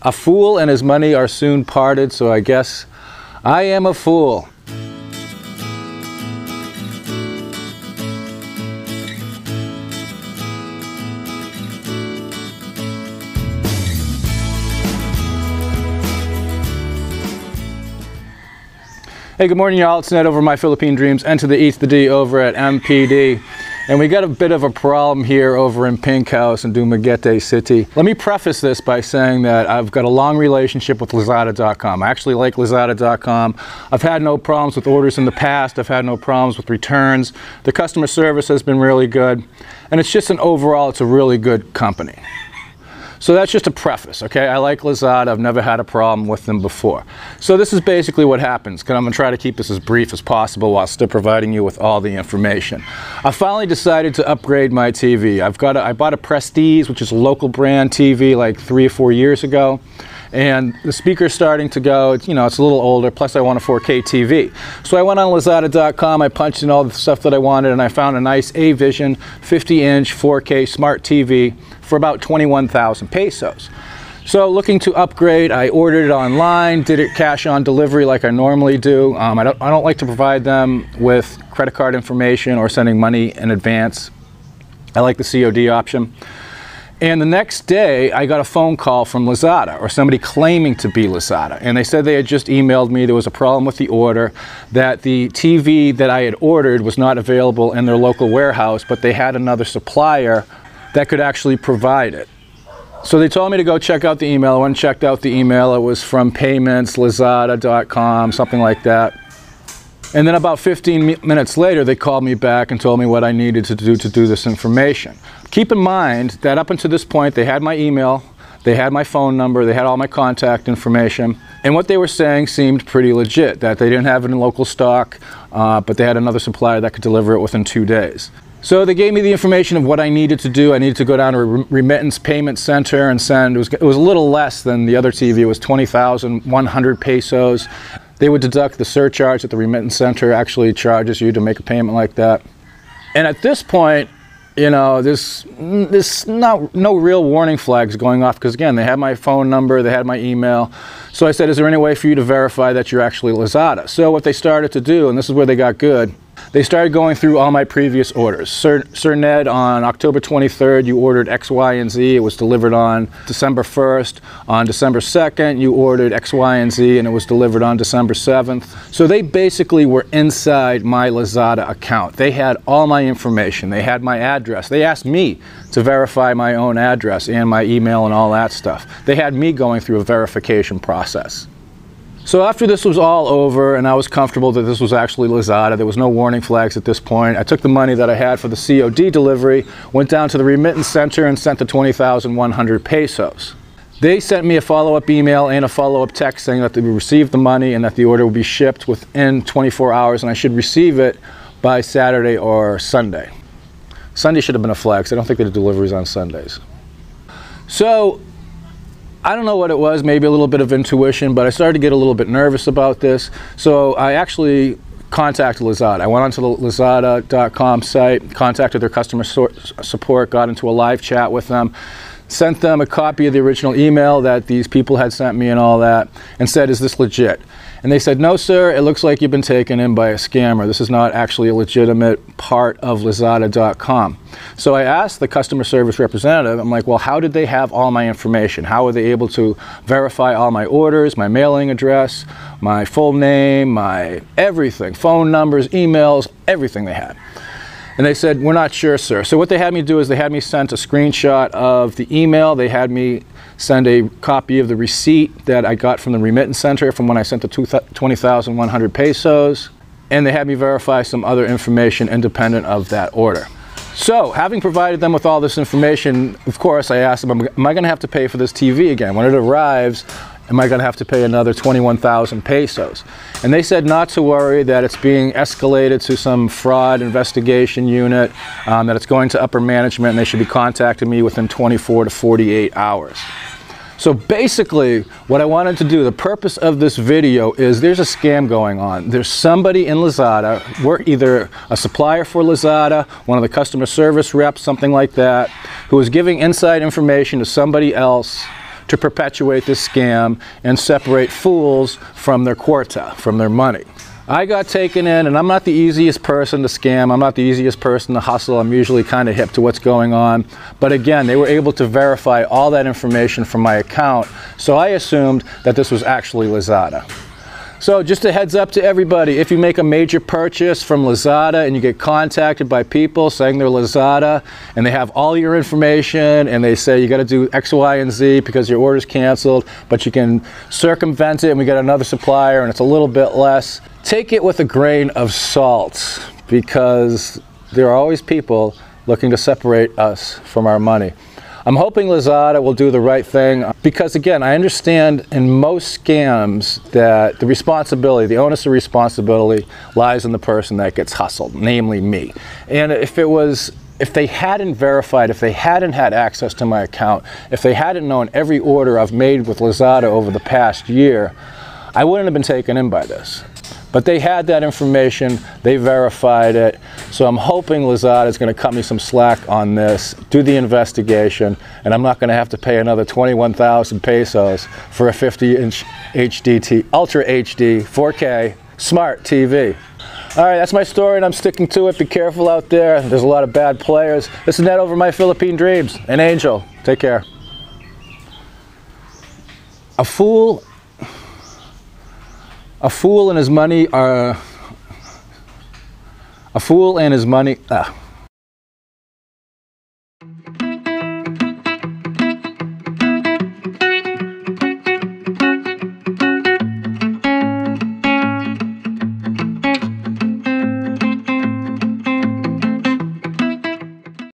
A fool and his money are soon parted, so I guess I am a fool. Hey, good morning, y'all. It's Ned over My Philippine Dreams and to the E to the D over at MPD. And we got a bit of a problem here over in Pink House in Dumaguete City. Let me preface this by saying that I've got a long relationship with Lazada.com. I actually like Lazada.com. I've had no problems with orders in the past. I've had no problems with returns. The customer service has been really good. And it's just overall, it's a really good company. So that's just a preface, okay? I like Lazada. I've never had a problem with them before. So this is basically what happens, because I'm going to try to keep this as brief as possible while still providing you with all the information. I finally decided to upgrade my TV. I bought a Prestige, which is a local brand TV, like 3 or 4 years ago. And the speaker's starting to go, it's a little older, plus I want a 4K TV. So I went on Lazada.com, I punched in all the stuff that I wanted, and I found a nice A-Vision 50-inch 4K smart TV for about 21,000 pesos. So looking to upgrade, I ordered it online, did it cash on delivery like I normally do. I don't like to provide them with credit card information or sending money in advance. I like the COD option. And the next day, I got a phone call from Lazada, or somebody claiming to be Lazada. And they said they had just emailed me there was a problem with the order, that the TV that I had ordered was not available in their local warehouse, but they had another supplier that could actually provide it. So they told me to go check out the email. I went and checked out the email. It was from payments, Lazada.com, something like that. And then about 15 minutes later, they called me back and told me what I needed to do this information. Keep in mind that up until this point, they had my email, they had my phone number, they had all my contact information, and what they were saying seemed pretty legit, that they didn't have it in local stock, but they had another supplier that could deliver it within 2 days. So they gave me the information of what I needed to do. I needed to go down to a remittance payment center and send, it was a little less than the other TV, it was 20,100 pesos. They would deduct the surcharge that the remittance center actually charges you to make a payment like that. And at this point, there's no real warning flags going off, because again, they had my phone number, they had my email. So I said, is there any way for you to verify that you're actually Lazada? So what they started to do, and this is where they got good, they started going through all my previous orders. Sir Ned, on October 23rd, you ordered X, Y, and Z. It was delivered on December 1st. On December 2nd, you ordered X, Y, and Z, and it was delivered on December 7th. So they basically were inside my Lazada account. They had all my information. They had my address. They asked me to verify my own address and my email and all that stuff. They had me going through a verification process. So after this was all over and I was comfortable that this was actually Lazada, there was no warning flags at this point, I took the money that I had for the COD delivery, went down to the remittance center and sent the 20,100 pesos. They sent me a follow-up email and a follow-up text saying that they received the money and that the order would be shipped within 24 hours and I should receive it by Saturday or Sunday. Sunday should have been a flag, because I don't think they do deliveries on Sundays. So I don't know what it was, maybe a little bit of intuition, but I started to get a little bit nervous about this. So I actually contacted Lazada. I went onto the Lazada.com site, contacted their customer support, got into a live chat with them, sent them a copy of the original email that these people had sent me and all that, and said, is this legit? And they said, no, sir, it looks like you've been taken in by a scammer. This is not actually a legitimate part of Lazada.com. So I asked the customer service representative, I'm like, well, how did they have all my information? How were they able to verify all my orders, my mailing address, my full name, my everything, phone numbers, emails, everything they had? And they said, we're not sure, sir. So what they had me do is they had me send a screenshot of the email. They had me send a copy of the receipt that I got from the remittance center from when I sent the 20,100 pesos. And they had me verify some other information independent of that order. So having provided them with all this information, of course, I asked them, am I going to have to pay for this TV again? When it arrives, am I going to have to pay another 21,000 pesos? And they said not to worry, that it's being escalated to some fraud investigation unit, that it's going to upper management, and they should be contacting me within 24 to 48 hours. So basically, what I wanted to do, the purpose of this video is there's a scam going on. There's somebody in Lazada, we're either a supplier for Lazada, one of the customer service reps, something like that, who is giving inside information to somebody else to perpetuate this scam and separate fools from their quarta, from their money. I got taken in, and I'm not the easiest person to scam. I'm not the easiest person to hustle. I'm usually kind of hip to what's going on. But again, they were able to verify all that information from my account, so I assumed that this was actually Lazada. So just a heads up to everybody, if you make a major purchase from Lazada and you get contacted by people saying they're Lazada and they have all your information and they say you got to do X, Y, and Z because your order's canceled, but you can circumvent it and we got another supplier and it's a little bit less, take it with a grain of salt, because there are always people looking to separate us from our money. I'm hoping Lazada will do the right thing, because again, I understand in most scams that the responsibility, the onus of responsibility lies in the person that gets hustled, namely me. And if they hadn't verified, if they hadn't had access to my account, if they hadn't known every order I've made with Lazada over the past year, I wouldn't have been taken in by this. But they had that information, they verified it, so I'm hoping Lazada is going to cut me some slack on this, do the investigation, and I'm not going to have to pay another 21,000 pesos for a 50-inch HD, Ultra HD, 4K, smart TV. All right, that's my story, and I'm sticking to it. Be careful out there. There's a lot of bad players. This is Ned over my Philippine Dreams. An angel. Take care. A fool and his money are... A fool and his money...